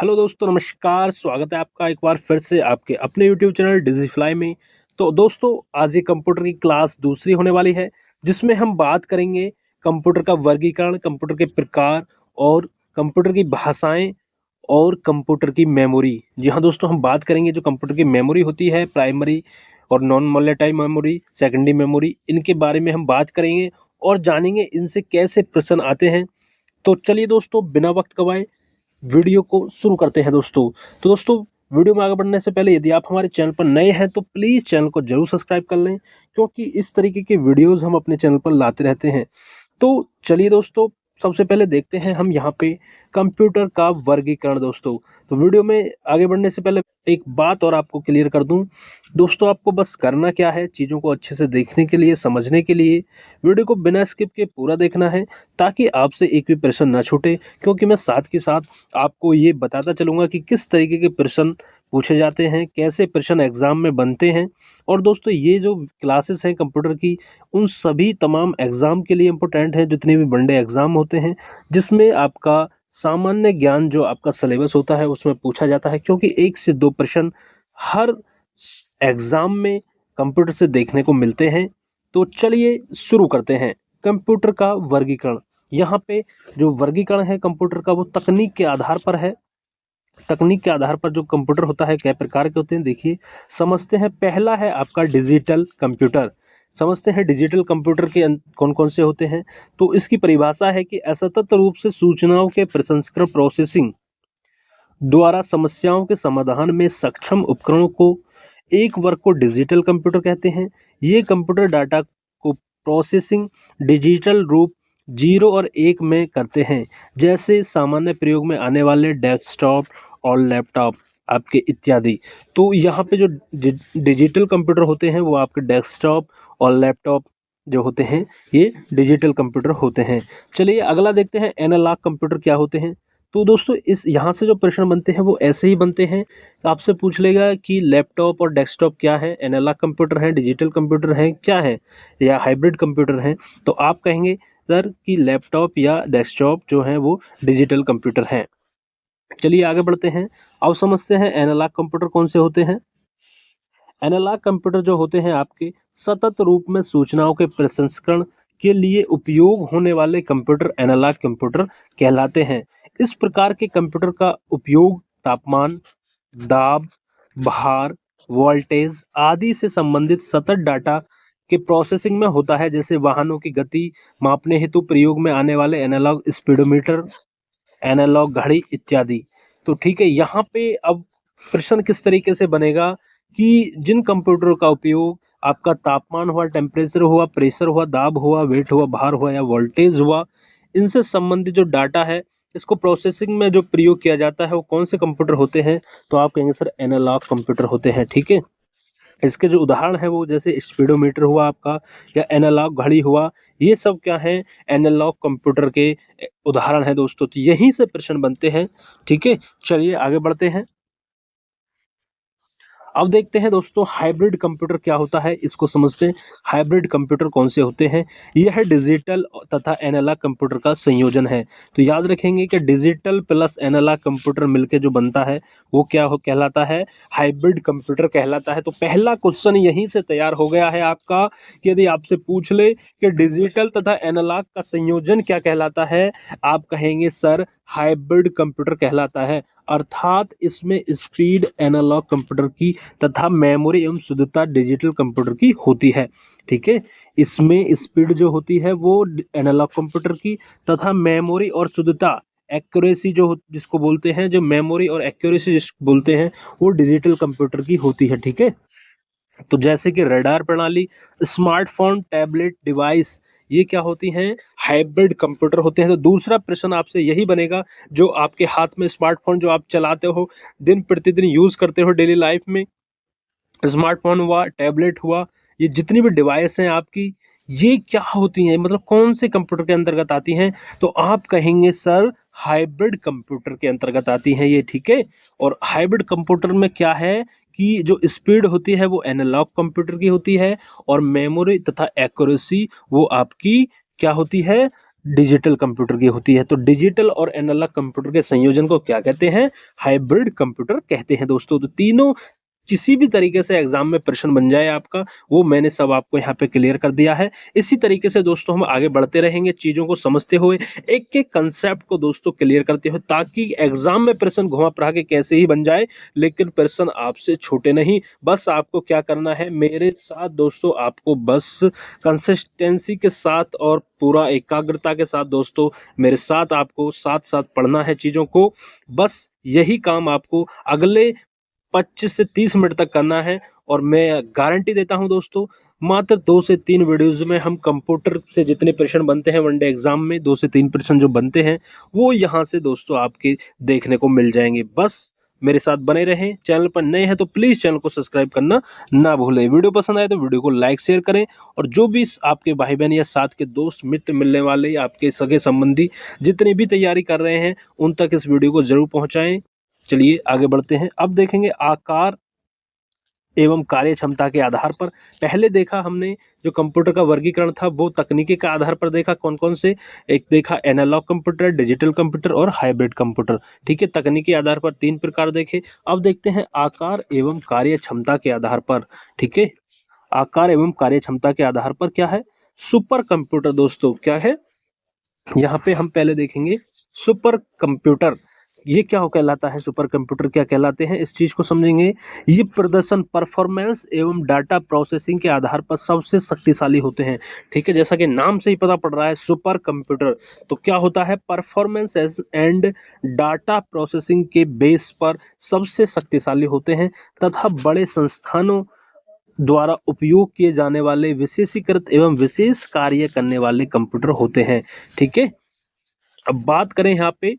Hello दोस्तों, नमस्कार। स्वागत है आपका एक बार फिर से आपके अपने यूट्यूब चैनल डिजिफ्लाई में। तो दोस्तों, आज ये कंप्यूटर की क्लास दूसरी होने वाली है, जिसमें हम बात करेंगे कंप्यूटर का वर्गीकरण, कंप्यूटर के प्रकार और कंप्यूटर की भाषाएं और कंप्यूटर की मेमोरी। जी हाँ दोस्तों, हम बात करेंगे जो कंप्यूटर की मेमोरी होती है, प्राइमरी और non volatile memory, secondary memory, इनके बारे में हम बात करेंगे और जानेंगे इनसे कैसे प्रश्न आते हैं। तो चलिए दोस्तों, बिना वक्त गवाए वीडियो को शुरू करते हैं दोस्तों। तो दोस्तों, वीडियो में आगे बढ़ने से पहले यदि आप हमारे चैनल पर नए हैं तो प्लीज़ चैनल को जरूर सब्सक्राइब कर लें, क्योंकि इस तरीके के वीडियोस हम अपने चैनल पर लाते रहते हैं। तो चलिए दोस्तों, सबसे पहले देखते हैं हम यहाँ पे कंप्यूटर का वर्गीकरण दोस्तों। तो वीडियो में आगे बढ़ने से पहले एक बात और आपको क्लियर कर दूं दोस्तों, आपको बस करना क्या है, चीज़ों को अच्छे से देखने के लिए, समझने के लिए वीडियो को बिना स्किप के पूरा देखना है, ताकि आपसे एक भी प्रश्न ना छूटे। क्योंकि मैं साथ के साथ आपको ये बताता चलूँगा कि किस तरीके के प्रश्न पूछे जाते हैं, कैसे प्रश्न एग्ज़ाम में बनते हैं। और दोस्तों, ये जो क्लासेस हैं कंप्यूटर की, उन सभी तमाम एग्ज़ाम के लिए इम्पोर्टेंट हैं, जितने भी वनडे एग्ज़ाम होते हैं, जिसमें आपका सामान्य ज्ञान जो आपका सिलेबस होता है उसमें पूछा जाता है। क्योंकि 1 से 2 प्रश्न हर एग्ज़ाम में कंप्यूटर से देखने को मिलते हैं। तो चलिए शुरू करते हैं। कंप्यूटर का वर्गीकरण। यहाँ पे जो वर्गीकरण है कंप्यूटर का, वो तकनीक के आधार पर है। तकनीक के आधार पर जो कंप्यूटर होता है, कई प्रकार के होते हैं, देखिए समझते हैं। पहला है आपका डिजिटल कंप्यूटर। समझते हैं डिजिटल कंप्यूटर के कौन कौन से होते हैं। तो इसकी परिभाषा है कि असतत रूप से सूचनाओं के प्रसंस्करण, प्रोसेसिंग द्वारा समस्याओं के समाधान में सक्षम उपकरणों को, एक वर्ग को डिजिटल कंप्यूटर कहते हैं। ये कंप्यूटर डाटा को प्रोसेसिंग डिजिटल रूप 0 और 1 में करते हैं, जैसे सामान्य प्रयोग में आने वाले डेस्कटॉप और लैपटॉप आपके इत्यादि। तो यहाँ पे जो डिजिटल कंप्यूटर होते हैं वो आपके डेस्कटॉप और लैपटॉप जो होते हैं, ये डिजिटल कंप्यूटर होते हैं। चलिए अगला देखते हैं, एनालॉग कंप्यूटर क्या होते हैं। तो दोस्तों, इस यहाँ से जो प्रश्न बनते हैं वो ऐसे ही बनते हैं। आपसे पूछ लेगा कि लैपटॉप और डेस्कटॉप क्या है, एनालॉग कंप्यूटर है, डिजिटल कंप्यूटर है, क्या है, या हाइब्रिड कंप्यूटर है। तो आप कहेंगे सर कि लैपटॉप या डेस्कटॉप जो है वो डिजिटल कंप्यूटर हैं। चलिए आगे बढ़ते हैं। अब समझते हैं एनालॉग कंप्यूटर कौन से होते हैं। एनालॉग कंप्यूटर जो होते हैं आपके सतत रूप में सूचनाओं के प्रसंस्करण के लिए उपयोग होने वाले कंप्यूटर एनालॉग कंप्यूटर कहलाते हैं। इस प्रकार के कंप्यूटर का उपयोग तापमान, दाब, भार, वोल्टेज आदि से संबंधित सतत डाटा के प्रोसेसिंग में होता है, जैसे वाहनों की गति मापने हेतु प्रयोग में आने वाले एनालॉग स्पीडोमीटर, एनालॉग घड़ी इत्यादि। तो ठीक है, यहाँ पे अब प्रश्न किस तरीके से बनेगा कि जिन कंप्यूटरों का उपयोग आपका तापमान हुआ, टेम्परेचर हुआ, प्रेशर हुआ, दाब हुआ, वेट हुआ, भार हुआ या वोल्टेज हुआ, इनसे संबंधित जो डाटा है, इसको प्रोसेसिंग में जो प्रयोग किया जाता है वो कौन से कंप्यूटर होते हैं। तो आप कहेंगे सर एनालॉग कंप्यूटर होते हैं। ठीक है, इसके जो उदाहरण है वो जैसे स्पीडोमीटर हुआ आपका, या एनालॉग घड़ी हुआ, ये सब क्या है, एनालॉग कंप्यूटर के उदाहरण है दोस्तों। तो यहीं से प्रश्न बनते हैं। ठीक है, चलिए आगे बढ़ते हैं। अब देखते हैं दोस्तों, हाइब्रिड कंप्यूटर क्या होता है, इसको समझते हैं। हाइब्रिड कंप्यूटर कौन से होते हैं। यह डिजिटल तथा एनालॉग कंप्यूटर का संयोजन है। तो याद रखेंगे कि डिजिटल प्लस एनालॉग कंप्यूटर मिलके जो बनता है वो क्या कहलाता है, हाइब्रिड कंप्यूटर कहलाता है। तो पहला क्वेश्चन यहीं से तैयार हो गया है आपका, कि यदि आपसे पूछ ले कि डिजिटल तथा एनालॉग का संयोजन क्या कहलाता है, आप कहेंगे सर हाइब्रिड कंप्यूटर कहलाता है। अर्थात इसमें स्पीड एनालॉग कंप्यूटर की तथा मेमोरी एवं शुद्धता डिजिटल कंप्यूटर की होती है। ठीक है, इसमें स्पीड जो होती है वो एनालॉग कंप्यूटर की, तथा मेमोरी और शुद्धता, एक्यूरेसी जो जिसको बोलते हैं, जो मेमोरी और एक्यूरेसी जिसको बोलते हैं, वो डिजिटल कंप्यूटर की होती है। ठीक है, तो जैसे कि रडार प्रणाली, स्मार्टफोन, टैबलेट डिवाइस, ये क्या होती हैं, हाइब्रिड कंप्यूटर होते हैं। तो दूसरा प्रश्न आपसे यही बनेगा, जो आपके हाथ में स्मार्टफोन जो आप चलाते हो, दिन प्रतिदिन यूज करते हो डेली लाइफ में, स्मार्टफोन हुआ, टैबलेट हुआ, ये जितनी भी डिवाइस हैं आपकी, ये क्या होती हैं, मतलब कौन से कंप्यूटर के अंतर्गत आती हैं। तो आप कहेंगे सर हाइब्रिड कंप्यूटर के अंतर्गत आती हैं ये। ठीक है, और हाइब्रिड कंप्यूटर में क्या है कि जो स्पीड होती है वो एनालॉग कंप्यूटर की होती है, और मेमोरी तथा एक्यूरेसी वो आपकी क्या होती है, डिजिटल कंप्यूटर की होती है। तो डिजिटल और एनालॉग कंप्यूटर के संयोजन को क्या कहते हैं? हाइब्रिड कंप्यूटर कहते हैं दोस्तों। तो तीनों किसी भी तरीके से एग्जाम में प्रश्न बन जाए आपका, वो मैंने सब आपको यहाँ पे क्लियर कर दिया है। इसी तरीके से दोस्तों हम आगे बढ़ते रहेंगे, चीजों को समझते हुए, एक एक कंसेप्ट को दोस्तों क्लियर करते हुए, ताकि एग्जाम में प्रश्न घुमा फिरा के कैसे ही बन जाए, लेकिन प्रश्न आपसे छोटे नहीं। बस आपको क्या करना है मेरे साथ दोस्तों, आपको बस कंसिस्टेंसी के साथ और पूरा एकाग्रता के साथ दोस्तों मेरे साथ आपको साथ साथ पढ़ना है चीजों को। बस यही काम आपको अगले 25 से 30 मिनट तक करना है, और मैं गारंटी देता हूं दोस्तों, मात्र 2 से 3 वीडियोस में हम कंप्यूटर से जितने प्रश्न बनते हैं वनडे एग्जाम में, 2 से 3 प्रश्न जो बनते हैं वो यहां से दोस्तों आपके देखने को मिल जाएंगे। बस मेरे साथ बने रहें। चैनल पर नए हैं तो प्लीज चैनल को सब्सक्राइब करना ना भूलें। वीडियो पसंद आए तो वीडियो को लाइक शेयर करें, और जो भी आपके भाई बहन या साथ के दोस्त मित्र मिलने वाले, आपके सगे संबंधी जितनी भी तैयारी कर रहे हैं, उन तक इस वीडियो को जरूर पहुंचाएं। चलिए आगे बढ़ते हैं। अब देखेंगे आकार एवं कार्य क्षमता के आधार पर। पहले देखा हमने जो कंप्यूटर का वर्गीकरण था वो तकनीकी के आधार पर देखा, कौन कौन से, एक देखा एनालॉग कंप्यूटर, डिजिटल कंप्यूटर और हाइब्रिड कंप्यूटर। ठीक है, तकनीकी आधार पर 3 प्रकार देखे। अब देखते हैं आकार एवं कार्य क्षमता के आधार पर। ठीक है, आकार एवं कार्य क्षमता के आधार पर क्या है? सुपर कंप्यूटर दोस्तों क्या है? यहाँ पे हम पहले देखेंगे सुपर कंप्यूटर, ये क्या हो कहलाता है, सुपर कंप्यूटर क्या कहलाते हैं, इस चीज को समझेंगे। ये प्रदर्शन, परफॉर्मेंस एवं डाटा प्रोसेसिंग के आधार पर सबसे शक्तिशाली होते हैं। ठीक है, जैसा कि नाम से ही पता पड़ रहा है सुपर कंप्यूटर, तो क्या होता है? परफॉर्मेंस एंड डाटा प्रोसेसिंग के बेस पर सबसे शक्तिशाली होते हैं, तथा बड़े संस्थानों द्वारा उपयोग किए जाने वाले विशेषीकृत एवं विशेष कार्य करने वाले कंप्यूटर होते हैं। ठीक है, अब बात करें यहाँ पे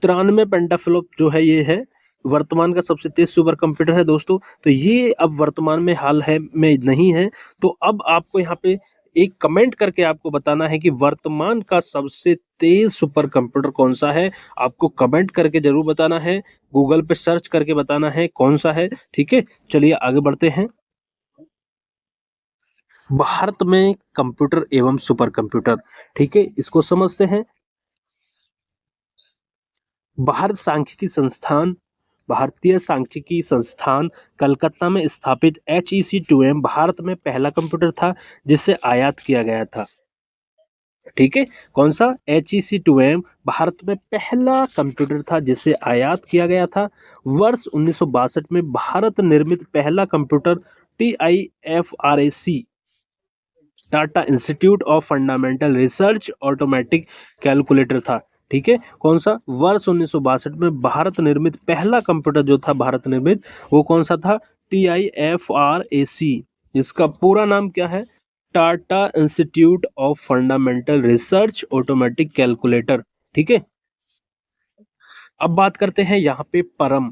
93 पेंटाफ्लॉप जो है, ये है वर्तमान का सबसे तेज सुपर कंप्यूटर है दोस्तों। तो ये अब वर्तमान में हाल है में नहीं है। तो अब आपको यहाँ पे एक कमेंट करके आपको बताना है कि वर्तमान का सबसे तेज सुपर कंप्यूटर कौन सा है। आपको कमेंट करके जरूर बताना है, गूगल पे सर्च करके बताना है कौन सा है। ठीक है, चलिए आगे बढ़ते हैं। भारत में कंप्यूटर एवं सुपर कंप्यूटर, ठीक है, इसको समझते हैं। भारत सांख्यिकी संस्थान, भारतीय सांख्यिकी संस्थान कलकत्ता में स्थापित HEC2M भारत में पहला कंप्यूटर था जिसे आयात किया गया था। ठीक है, कौन सा? HEC2M भारत में पहला कंप्यूटर था जिसे आयात किया गया था। वर्ष 1962 में भारत निर्मित पहला computer TIFRAC, Tata institute of fundamental research automatic calculator था। ठीक है, कौन सा? वर्ष 1962 में भारत निर्मित पहला कंप्यूटर जो था भारत निर्मित, वो कौन सा था? TIFRAC। इसका पूरा नाम क्या है? Tata institute of fundamental research automatic calculator. ठीक है, अब बात करते हैं यहाँ पे परम,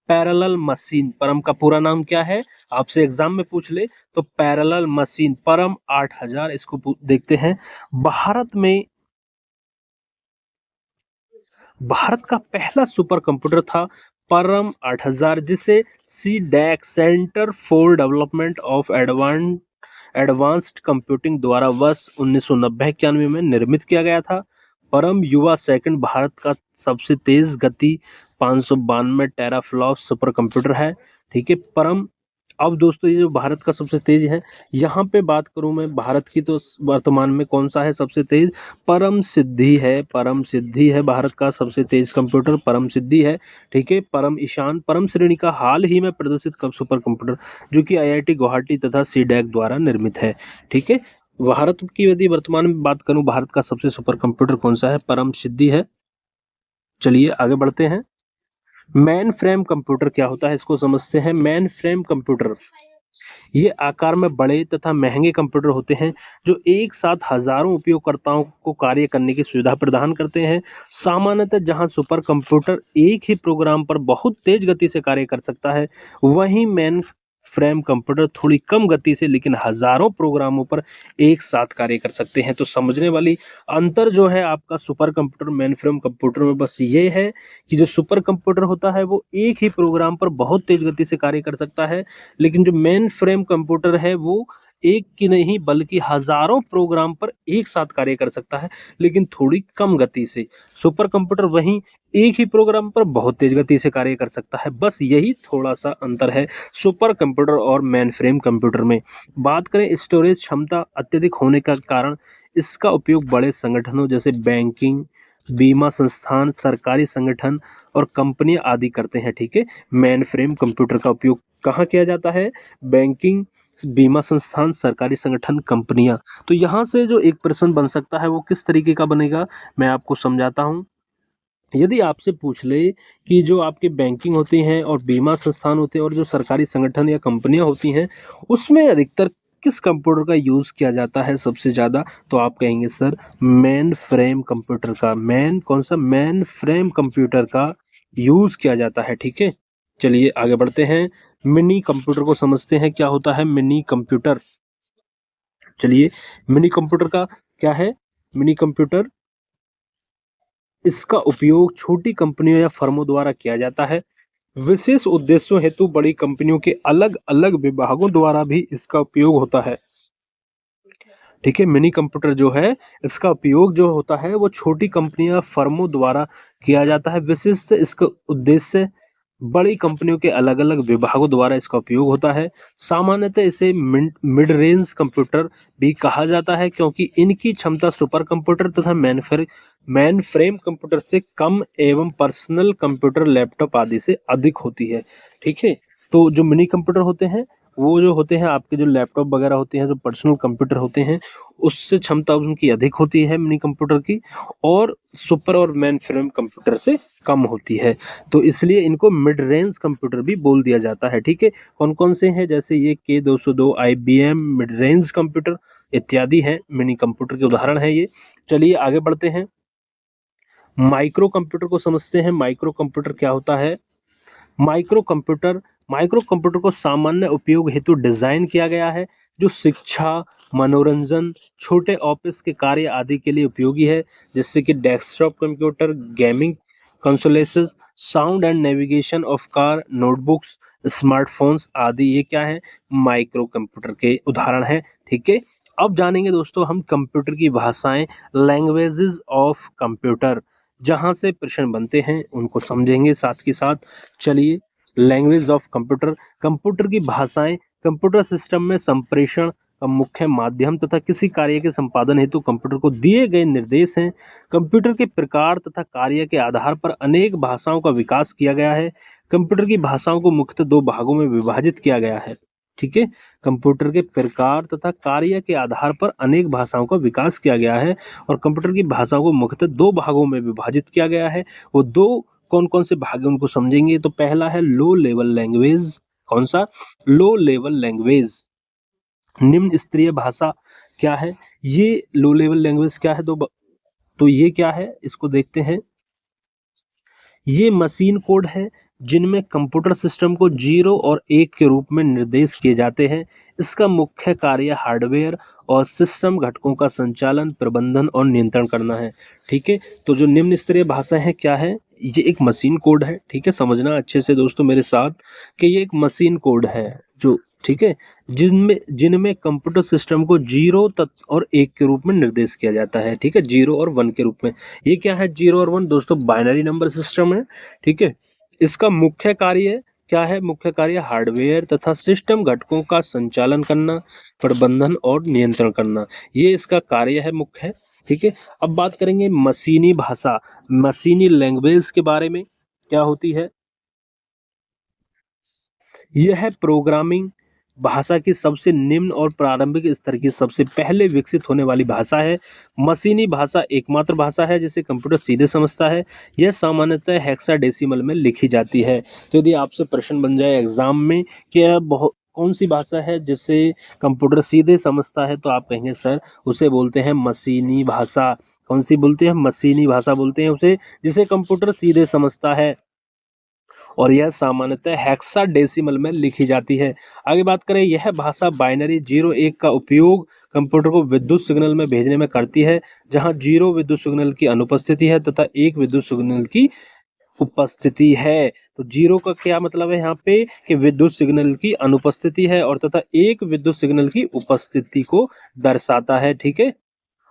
पैरेलल मशीन। परम का पूरा नाम क्या है? आपसे एग्जाम में पूछ ले तो पैरेलल मशीन परम 8000, इसको देखते हैं। भारत का पहला सुपर कंप्यूटर था परम 8000, जिसे CDAC, centre for development of advanced computing द्वारा वर्ष 1990-91 में निर्मित किया गया था। परम युवा सेकंड भारत का सबसे तेज गति 592 टेराफ्लॉप सुपर कंप्यूटर है। ठीक है, परम। अब दोस्तों ये जो भारत का सबसे तेज है, यहाँ पे बात करूं मैं भारत की, तो वर्तमान में कौन सा है सबसे तेज? परम सिद्धि है। परम सिद्धि है भारत का सबसे तेज कंप्यूटर, परम सिद्धि है। ठीक है, परम ईशान परम श्रेणी का हाल ही में प्रदर्शित सुपर कंप्यूटर, जो कि IIT गुवाहाटी तथा CDAC द्वारा निर्मित है। ठीक है, भारत की यदि वर्तमान में बात करूं, भारत का सबसे सुपर कंप्यूटर कौन सा है? परम सिद्धि है। चलिए आगे बढ़ते हैं। मेन फ्रेम कंप्यूटर क्या होता है, इसको समझते हैं। मेन फ्रेम कंप्यूटर ये आकार में बड़े तथा महंगे कंप्यूटर होते हैं, जो एक साथ हजारों उपयोगकर्ताओं को कार्य करने की सुविधा प्रदान करते हैं। सामान्यतः जहां सुपर कंप्यूटर एक ही प्रोग्राम पर बहुत तेज गति से कार्य कर सकता है, वहीं मेन फ्रेम कंप्यूटर थोड़ी कम गति से लेकिन हजारों प्रोग्रामों पर एक साथ कार्य कर सकते हैं। तो समझने वाली अंतर जो है आपका super computer main frame computer में बस ये है कि जो सुपर कंप्यूटर होता है वो एक ही प्रोग्राम पर बहुत तेज गति से कार्य कर सकता है, लेकिन जो मेन फ्रेम कंप्यूटर है वो एक की नहीं बल्कि हजारों प्रोग्राम पर एक साथ कार्य कर सकता है, लेकिन थोड़ी कम गति से। सुपर कंप्यूटर वहीं एक ही प्रोग्राम पर बहुत तेज गति से कार्य कर सकता है। बस यही थोड़ा सा अंतर है सुपर कंप्यूटर और मेन फ्रेम कंप्यूटर में। बात करें स्टोरेज क्षमता अत्यधिक होने का कारण इसका उपयोग बड़े संगठनों जैसे बैंकिंग, बीमा संस्थान, सरकारी संगठन और कंपनियां आदि करते हैं। ठीक है, मेन फ्रेम कंप्यूटर का उपयोग कहाँ किया जाता है? बैंकिंग, बीमा संस्थान, सरकारी संगठन, कंपनियां। तो यहाँ से जो एक प्रश्न बन सकता है वो किस तरीके का बनेगा, मैं आपको समझाता हूँ। यदि आपसे पूछ ले कि जो आपके बैंकिंग होती हैं और बीमा संस्थान होते हैं और जो सरकारी संगठन या कंपनियां होती हैं, उसमें अधिकतर किस कंप्यूटर का यूज़ किया जाता है सबसे ज़्यादा? तो आप कहेंगे सर मेन फ्रेम कंप्यूटर का। मेन कौन सा? मेन फ्रेम कंप्यूटर का यूज़ किया जाता है। ठीक है, चलिए आगे बढ़ते हैं। मिनी कंप्यूटर को समझते हैं, क्या होता है मिनी कंप्यूटर? चलिए, मिनी कंप्यूटर का क्या है? मिनी कंप्यूटर, इसका उपयोग छोटी कंपनियों या फर्मों द्वारा किया जाता है। विशेष उद्देश्यों हेतु बड़ी कंपनियों के अलग अलग विभागों द्वारा भी इसका उपयोग होता है। ठीक है, मिनी कंप्यूटर जो है इसका उपयोग जो होता है वो छोटी कंपनियां फर्मों द्वारा किया जाता है। विशिष्ट इसका उद्देश्य बड़ी कंपनियों के अलग अलग विभागों द्वारा इसका उपयोग होता है। सामान्यतः इसे मिड रेंज कंप्यूटर भी कहा जाता है क्योंकि इनकी क्षमता सुपर कंप्यूटर तथा मेन फ्रेम कंप्यूटर से कम एवं पर्सनल कंप्यूटर, लैपटॉप आदि से अधिक होती है। ठीक है, तो जो मिनी कंप्यूटर होते हैं वो जो होते हैं आपके जो लैपटॉप वगैरह होते हैं, जो पर्सनल कंप्यूटर होते हैं, उससे क्षमता उनकी अधिक होती है मिनी कंप्यूटर की, और सुपर और मेन फ्रेम कंप्यूटर से कम होती है। तो इसलिए इनको मिड रेंज कंप्यूटर भी बोल दिया जाता है। ठीक है, कौन कौन से हैं? जैसे ये K202, IBM mid range computer इत्यादि हैं, मिनी कंप्यूटर के उदाहरण हैं ये। चलिए आगे बढ़ते हैं। माइक्रो कंप्यूटर को समझते हैं। माइक्रो कंप्यूटर क्या होता है? माइक्रो कंप्यूटर, माइक्रो कंप्यूटर को सामान्य उपयोग हेतु डिजाइन किया गया है, जो शिक्षा, मनोरंजन, छोटे ऑफिस के कार्य आदि के लिए उपयोगी है, जैसे कि desktop computer, gaming consolation, sound and navigation of car, notebooks, smartphones आदि। ये क्या है? माइक्रो कंप्यूटर के उदाहरण हैं। ठीक है, अब जानेंगे दोस्तों हम कंप्यूटर की भाषाएं, लैंग्वेजेस ऑफ कंप्यूटर, जहां से प्रश्न बनते हैं उनको समझेंगे साथ के साथ। चलिए, लैंग्वेज ऑफ कंप्यूटर, कंप्यूटर की भाषाएं कंप्यूटर सिस्टम में संप्रेषण का मुख्य माध्यम तथा किसी कार्य के संपादन हेतु कंप्यूटर को दिए गए निर्देश हैं। कंप्यूटर के प्रकार तथा कार्य के आधार पर अनेक भाषाओं का विकास किया गया है। कंप्यूटर की भाषाओं को मुख्यतः दो भागों में विभाजित किया गया है। ठीक है, कंप्यूटर के प्रकार तथा कार्य के आधार पर अनेक भाषाओं का विकास किया गया है और कंप्यूटर की भाषाओं को मुख्यतः दो भागों में विभाजित किया गया है। वो दो कौन कौन से भाग हैं उनको समझेंगे। तो पहला है लो लेवल लैंग्वेज। कौन सा? लो लेवल लैंग्वेज, निम्न स्तरीय भाषा। क्या है ये लो लेवल लैंग्वेज? क्या है? तो ये क्या है, इसको देखते हैं। ये मशीन कोड है जिनमें कंप्यूटर सिस्टम को 0 और 1 के रूप में निर्देश किए जाते हैं। इसका मुख्य कार्य हार्डवेयर और सिस्टम घटकों का संचालन, प्रबंधन और नियंत्रण करना है। ठीक है, तो जो निम्न स्तरीय भाषा है क्या है? ये एक मशीन कोड है। ठीक है, समझना अच्छे से दोस्तों मेरे साथ कि ये एक मशीन कोड है जो, ठीक है, जिनमें जिनमें कंप्यूटर सिस्टम को 0 और 1 के रूप में निर्देश किया जाता है। ठीक है, 0 और 1 के रूप में। ये क्या है 0 और 1? दोस्तों बाइनरी नंबर सिस्टम है। ठीक है, इसका मुख्य कार्य क्या है? मुख्य कार्य हार्डवेयर तथा सिस्टम घटकों का संचालन करना, प्रबंधन और नियंत्रण करना, ये इसका कार्य है मुख्य। ठीक है, अब बात करेंगे मशीनी भाषा, मशीनी लैंग्वेज के बारे में। क्या होती है? यह है प्रोग्रामिंग भाषा की सबसे निम्न और प्रारंभिक स्तर की सबसे पहले विकसित होने वाली भाषा है। मशीनी भाषा एकमात्र भाषा है जिसे कंप्यूटर सीधे समझता है। यह सामान्यतः हेक्साडेसिमल में लिखी जाती है। तो यदि आपसे प्रश्न बन जाए एग्जाम में कि यह बहुत कौन सी भाषा है जिसे कंप्यूटर सीधे समझता है, तो आप कहेंगे सर उसे बोलते हैं मशीनी भाषा। कौन सी बोलते हैं? मशीनी भाषा बोलते हैं उसे, जिसे कंप्यूटर सीधे समझता है और यह सामान्यतः हेक्साडेसिमल में लिखी जाती है। आगे बात करें, यह भाषा बाइनरी 0-1 का उपयोग कंप्यूटर को विद्युत सिग्नल में भेजने में करती है, जहां 0 विद्युत सिग्नल की अनुपस्थिति है तथा 1 विद्युत सिग्नल की उपस्थिति है। तो जीरो का क्या मतलब है यहाँ पे कि विद्युत सिग्नल की अनुपस्थिति है और तथा एक विद्युत सिग्नल की उपस्थिति को दर्शाता है। ठीक है,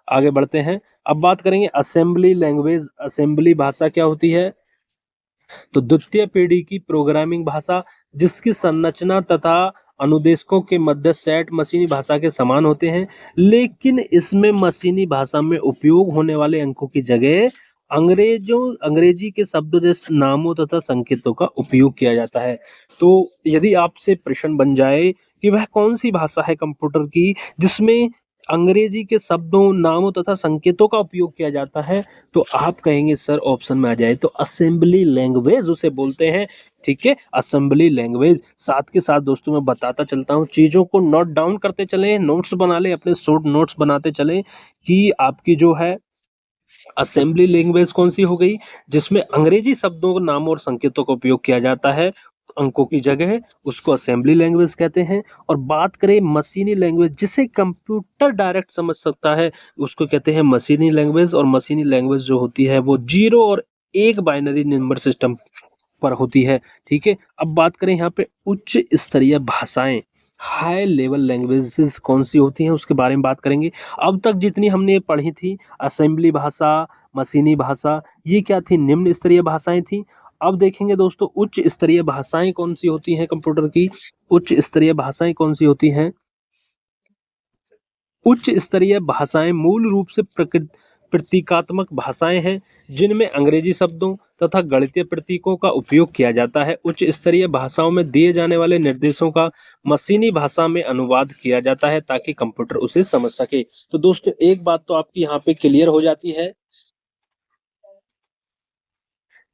आगे बढ़ते हैं। अब बात करेंगे असेंबली लैंग्वेज। असेंबली भाषा क्या होती है? तो द्वितीय पीढ़ी की प्रोग्रामिंग भाषा जिसकी संरचना तथा अनुदेशकों के मध्य सेट मशीनी भाषा के समान होते हैं, लेकिन इसमें मशीनी भाषा में उपयोग होने वाले अंकों की जगह अंग्रेजी के शब्दों जैसे नामों तथा संकेतों का उपयोग किया जाता है। तो यदि आपसे प्रश्न बन जाए कि वह कौन सी भाषा है कंप्यूटर की जिसमें अंग्रेजी के शब्दों नामों तथा संकेतों का उपयोग किया जाता है, तो आप कहेंगे सर ऑप्शन में आ जाए तो असेंबली लैंग्वेज उसे बोलते हैं। ठीक है, असेंबली लैंग्वेज। साथ के साथ दोस्तों मैं बताता चलता हूँ, चीज़ों को नोट डाउन करते चलें, नोट्स बना लें, अपने शॉर्ट नोट्स बनाते चलें कि आपकी जो है असेंबली लैंग्वेज कौन सी हो गई जिसमें अंग्रेजी शब्दों नामों और संकेतों का उपयोग किया जाता है अंकों की जगह, उसको असेंबली लैंग्वेज कहते हैं। और बात करें मशीनी लैंग्वेज जिसे कंप्यूटर डायरेक्ट समझ सकता है, उसको कहते हैं मशीनी लैंग्वेज। और मशीनी लैंग्वेज जो होती है वो जीरो और एक बाइनरी नंबर सिस्टम पर होती है। ठीक है, अब बात करें यहाँ पे उच्च स्तरीय भाषाएं, हाई लेवल लैंग्वेजेस कौन सी होती हैं उसके बारे में बात करेंगे। अब तक जितनी हमने पढ़ी थी असेंबली भाषा, मशीनी भाषा, ये क्या थी? निम्न स्तरीय भाषाएं थी। अब देखेंगे दोस्तों उच्च स्तरीय भाषाएं कौन सी होती हैं कंप्यूटर की। उच्च स्तरीय भाषाएं कौन सी होती हैं? उच्च स्तरीय भाषाएं मूल रूप से प्रतीकात्मक भाषाएं हैं जिनमें अंग्रेजी शब्दों तथा गणितीय प्रतीकों का उपयोग किया जाता है। उच्च स्तरीय भाषाओं में दिए जाने वाले निर्देशों का मशीनी भाषा में अनुवाद किया जाता है ताकि कंप्यूटर उसे समझ सके। तो दोस्तों एक बात तो आपकी यहाँ पे क्लियर हो जाती है।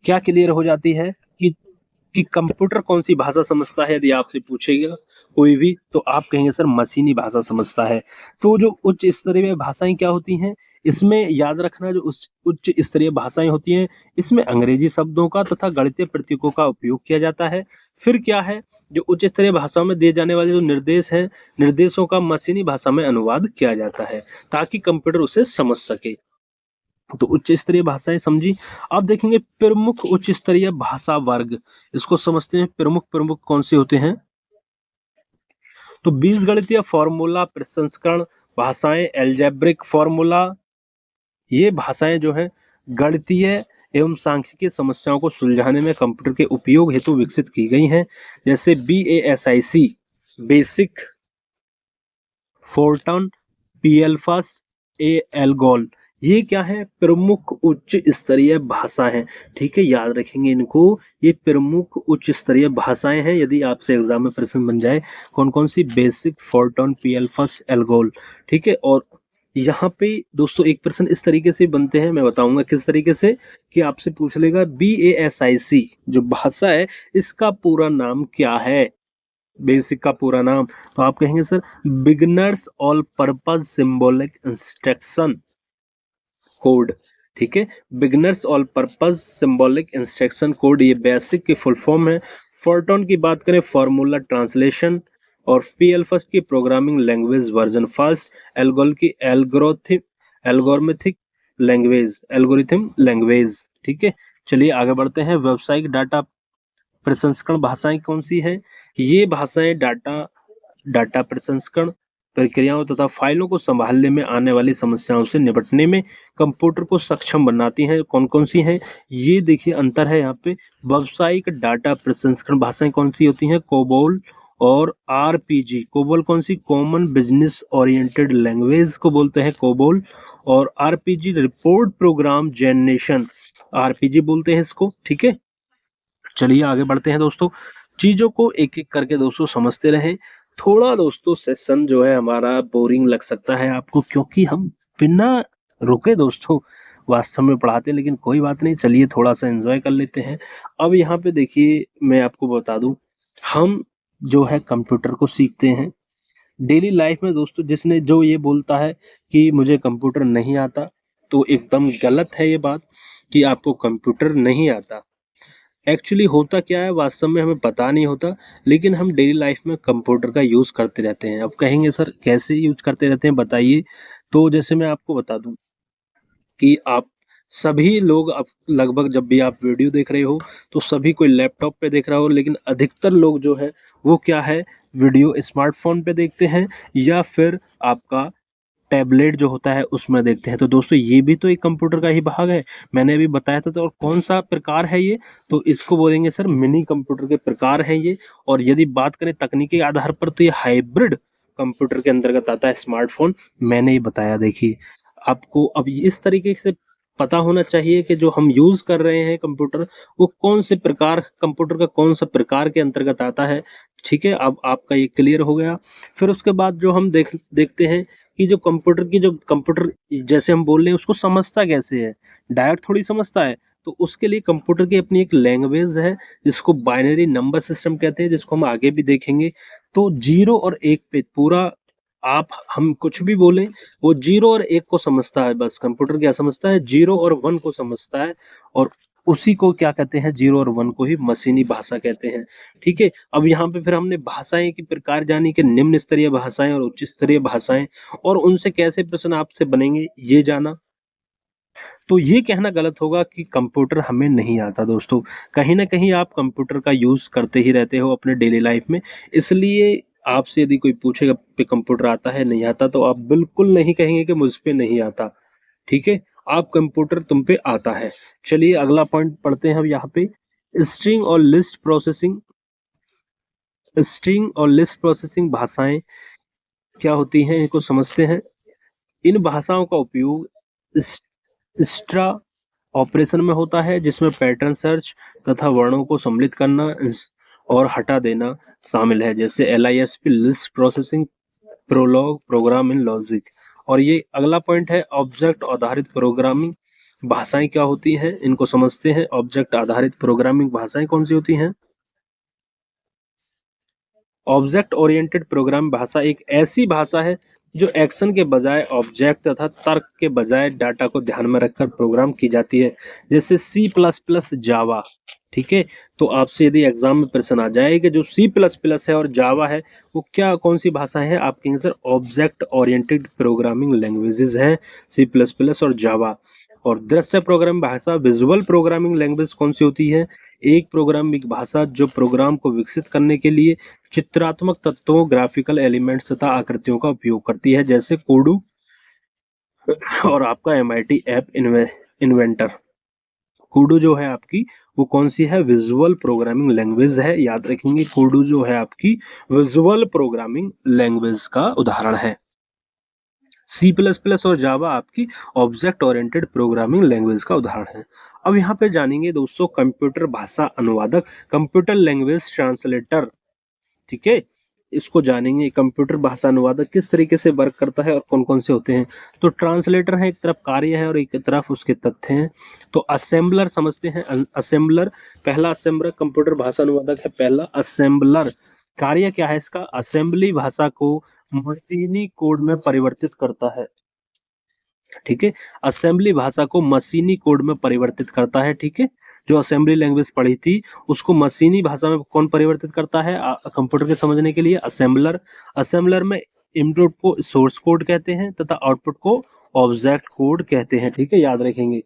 क्या क्लियर हो जाती है कि कंप्यूटर कौन सी भाषा समझता है? यदि आपसे पूछेगा कोई भी तो आप कहेंगे सर मशीनी भाषा समझता है। तो जो उच्च स्तरीय भाषाएं क्या होती हैं, इसमें याद रखना जो उच्च स्तरीय भाषाएं होती हैं इसमें अंग्रेजी शब्दों का तथा गणितीय प्रतीकों का उपयोग किया जाता है। फिर क्या है, जो उच्च स्तरीय भाषाओं में दिए जाने वाले जो निर्देश हैं, निर्देशों का मशीनी भाषा में अनुवाद किया जाता है ताकि कंप्यूटर उसे समझ सके। तो उच्च स्तरीय भाषाएं समझी। अब देखेंगे प्रमुख उच्च स्तरीय भाषा वर्ग, इसको समझते हैं। प्रमुख प्रमुख कौन से होते हैं? तो बीजगणितीय फॉर्मूला प्रसंस्करण भाषाएं, एल्जेब्रिक फॉर्मूला, ये भाषाएं जो हैं गणितीय एवं सांख्यिकीय समस्याओं को सुलझाने में कंप्यूटर के उपयोग हेतु विकसित की गई हैं। जैसे BASIC बेसिक, फोर्टन, पीएल्फस, एल्गोल, ये क्या है? प्रमुख उच्च स्तरीय भाषा है। ठीक है, याद रखेंगे इनको, ये प्रमुख उच्च स्तरीय भाषाएं हैं। यदि आपसे एग्जाम में प्रश्न बन जाए कौन कौन सी, बेसिक, फोर्टन, पीएल्फस, एल्गोल। ठीक है, और यहाँ पे दोस्तों एक प्रश्न इस तरीके से बनते हैं, मैं बताऊंगा किस तरीके से, कि आपसे पूछ लेगा BASIC जो भाषा है इसका पूरा नाम क्या है? बेसिक का पूरा नाम, तो आप कहेंगे sir beginners all purpose symbolic instruction code. ठीक है, beginners all purpose symbolic instruction code, ये बेसिक की फुल फॉर्म है। फोर्टोन की बात करें फॉर्मूला ट्रांसलेशन, और PL फर्स्ट की programming language version first, ALGOL की एल्गोरिथमिक लैंग्वेज, एल्गोरिथम लैंग्वेज। ठीक है, चलिए आगे बढ़ते हैं। व्यावसायिक डाटा प्रसंस्करण भाषाएं कौन सी हैं? ये भाषाएं डाटा प्रसंस्करण प्रक्रियाओं तथा फाइलों को संभालने में आने वाली समस्याओं से निपटने में कंप्यूटर को सक्षम बनाती हैं। कौन कौन सी हैं? ये देखिए अंतर है यहाँ पे। व्यावसायिक डाटा प्रसंस्करण भाषाएं कौन सी होती हैं? कोबोल और RPG। कोबोल कौन सी? कॉमन बिजनेस ओरिएंटेड लैंग्वेज को बोलते हैं कोबोल। और RPG report program generation, RPG बोलते हैं इसको। ठीक है, चलिए आगे बढ़ते हैं दोस्तों। चीजों को एक एक करके दोस्तों समझते रहें। थोड़ा दोस्तों सेशन जो है हमारा बोरिंग लग सकता है आपको, क्योंकि हम बिना रुके दोस्तों वास्तव में पढ़ाते हैं, लेकिन कोई बात नहीं, चलिए थोड़ा सा एंजॉय कर लेते हैं। अब यहाँ पे देखिए मैं आपको बता दूं, हम जो है कंप्यूटर को सीखते हैं डेली लाइफ में दोस्तों। जिसने जो ये बोलता है कि मुझे कंप्यूटर नहीं आता, तो एकदम गलत है ये बात कि आपको कंप्यूटर नहीं आता। एक्चुअली होता क्या है वास्तव में हमें पता नहीं होता, लेकिन हम डेली लाइफ में कंप्यूटर का यूज़ करते रहते हैं। अब कहेंगे सर कैसे यूज करते रहते हैं बताइए। तो जैसे मैं आपको बता दूं कि आप सभी लोग अब लगभग जब भी आप वीडियो देख रहे हो तो सभी कोई लैपटॉप पे देख रहा हो, लेकिन अधिकतर लोग जो है वो क्या है, वीडियो स्मार्टफोन पे देखते हैं या फिर आपका टैबलेट जो होता है उसमें देखते हैं। तो दोस्तों ये भी तो एक कंप्यूटर का ही भाग है, मैंने अभी बताया था। तो और कौन सा प्रकार है ये, तो इसको बोलेंगे सर मिनी कंप्यूटर के प्रकार हैं ये। और यदि बात करें तकनीकी के आधार पर तो ये हाइब्रिड कंप्यूटर के अंतर्गत आता है स्मार्टफोन, मैंने ही बताया। देखिए आपको अब इस तरीके से पता होना चाहिए कि जो हम यूज कर रहे हैं कंप्यूटर, वो कौन से प्रकार, कंप्यूटर का कौन सा प्रकार के अंतर्गत आता है। ठीक है, अब आपका ये क्लियर हो गया। फिर उसके बाद जो हम देखते हैं कि जो कंप्यूटर जैसे हम बोल रहे हैं उसको समझता कैसे है, डायरेक्ट थोड़ी समझता है। तो उसके लिए कंप्यूटर की अपनी एक लैंग्वेज है जिसको बाइनरी नंबर सिस्टम कहते हैं, जिसको हम आगे भी देखेंगे। तो 0 और 1 पे पूरा आप हम कुछ भी बोलें, वो 0 और 1 को समझता है। बस कंप्यूटर क्या समझता है, 0 और 1 को समझता है। और उसी को क्या कहते हैं, 0 और 1 को ही मशीनी भाषा कहते हैं। ठीक है, अब यहाँ पे फिर हमने भाषाएं की प्रकार जानी कि निम्न स्तरीय भाषाएं और उच्च स्तरीय भाषाएं, और उनसे कैसे प्रश्न आपसे बनेंगे ये जाना। तो ये कहना गलत होगा कि कंप्यूटर हमें नहीं आता दोस्तों, कहीं ना कहीं आप कंप्यूटर का यूज करते ही रहते हो अपने डेली लाइफ में। इसलिए आपसे यदि कोई पूछेगा कि कंप्यूटर आता है नहीं आता, तो आप बिल्कुल नहीं कहेंगे कि मुझ पे नहीं आता। ठीक है, आप कंप्यूटर तुम पे आता है। चलिए अगला पॉइंट पढ़ते हैं अब यहाँ पे। स्ट्रिंग और लिस्ट प्रोसेसिंग। स्ट्रिंग और लिस्ट प्रोसेसिंग भाषाएं क्या होती हैं, इनको समझते हैं। इन भाषाओं का उपयोग स्ट्रा ऑपरेशन में होता है, जिसमें पैटर्न सर्च तथा वर्णों को सम्मिलित करना और हटा देना शामिल है, जैसे LISP list processing, Prolog program in logic. और ये अगला पॉइंट है ऑब्जेक्ट आधारित प्रोग्रामिंग भाषाएं क्या होती हैं, इनको समझते हैं। ऑब्जेक्ट आधारित प्रोग्रामिंग भाषाएं कौन सी होती हैं। ऑब्जेक्ट ओरिएंटेड प्रोग्राम भाषा एक ऐसी भाषा है जो एक्शन के बजाय ऑब्जेक्ट तथा तर्क के बजाय डाटा को ध्यान में रखकर प्रोग्राम की जाती है, जैसे C++, जावा। ठीक है, तो आपसे यदि एग्जाम में प्रश्न आ जाए कि जो C++ है और जावा है वो क्या कौन सी भाषाएं हैं, आप कहेंगे sir object oriented programming languages हैं C++ और जावा। और दृश्य प्रोग्राम भाषा विजुअल प्रोग्रामिंग लैंग्वेज कौन सी होती है, एक प्रोग्रामिंग भाषा जो प्रोग्राम को विकसित करने के लिए चित्रात्मक तत्वों, ग्राफिकल एलिमेंट्स तथा आकृतियों का उपयोग करती है, जैसे कोडू और आपका MIT ऐप इन्वेंटर। कोडू जो है आपकी वो कौन सी है, विजुअल प्रोग्रामिंग लैंग्वेज है, याद रखेंगे। कोडू जो है आपकी विजुअल प्रोग्रामिंग लैंग्वेज का उदाहरण है। C++ और जावा आपकी ऑब्जेक्ट ओरिएंटेड प्रोग्रामिंग लैंग्वेज का उदाहरण है। अब यहाँ पे जानेंगे दोस्तों कंप्यूटर भाषा अनुवादक, कंप्यूटर लैंग्वेज ट्रांसलेटर। ठीक है, इसको जानेंगे कंप्यूटर भाषा अनुवादक किस तरीके से वर्क करता है और कौन कौन से होते हैं। तो ट्रांसलेटर है, एक तरफ कार्य है और एक तरफ उसके तथ्य हैं। तो असेंबलर समझते हैं। असेंबलर, पहला असेंबलर कंप्यूटर भाषा अनुवादक है, पहला असेंबलर। कार्य क्या है इसका, असेंबली भाषा को मशीनी कोड में परिवर्तित करता है। ठीक है, असेंबली भाषा को मशीनी कोड में परिवर्तित करता है। ठीक है, जो असेंबली लैंग्वेज पढ़ी थी उसको मशीनी भाषा में कौन परिवर्तित करता है, कंप्यूटर के समझने के लिए असेंबलर। असेंबलर में इनपुट को सोर्स कोड कहते हैं तथा आउटपुट को ऑब्जेक्ट कोड कहते हैं। ठीक है, याद रखेंगे।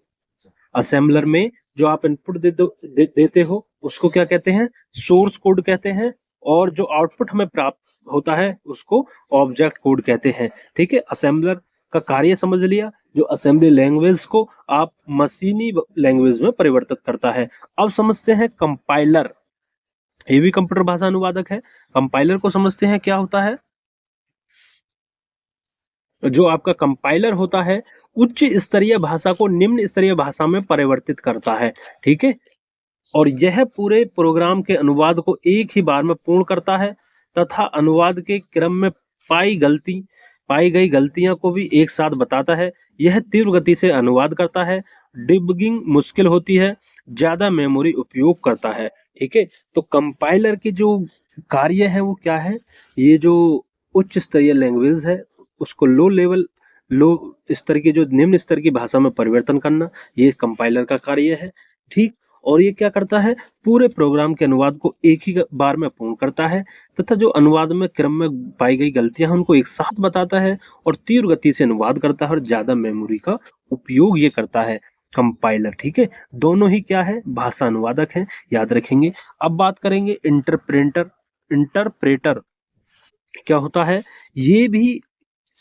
असेंबलर में जो आप इनपुट देते हो उसको क्या कहते हैं, सोर्स कोड कहते हैं, और जो आउटपुट हमें प्राप्त होता है उसको ऑब्जेक्ट कोड कहते हैं। ठीक है, असेंबलर का कार्य समझ लिया, जो असेंबली लैंग्वेज को आप मशीनी लैंग्वेज में परिवर्तित करता है। अब समझते हैं कंपाइलर, ये भी कंप्यूटर भाषा अनुवादक है। कंपाइलर को समझते हैं क्या होता है। जो आपका कंपाइलर होता है उच्च स्तरीय भाषा को निम्न स्तरीय भाषा में परिवर्तित करता है। ठीक है, और यह पूरे प्रोग्राम के अनुवाद को एक ही बार में पूर्ण करता है तथा अनुवाद के क्रम में पाई गई गलतियां को भी एक साथ बताता है। यह तीव्र गति से अनुवाद करता है, डिबगिंग मुश्किल होती है, ज्यादा मेमोरी उपयोग करता है। ठीक है, तो कंपाइलर की जो कार्य है वो क्या है, ये जो उच्च स्तरीय लैंग्वेज है उसको लो स्तर की, जो निम्न स्तर की भाषा में परिवर्तन करना, ये कंपाइलर का कार्य है। ठीक, और ये क्या करता है, पूरे प्रोग्राम के अनुवाद को एक ही बार में पूर्ण करता है तथा जो अनुवाद में क्रम में पाई गई गलतियां हैं उनको एक साथ बताता है और तीव्र गति से अनुवाद करता है और ज्यादा मेमोरी का उपयोग ये करता है। कंपाइलर। ठीक है, दोनों ही क्या है, भाषा अनुवादक हैं, याद रखेंगे। अब बात करेंगे इंटरप्रेटर। इंटरप्रेटर क्या होता है, ये भी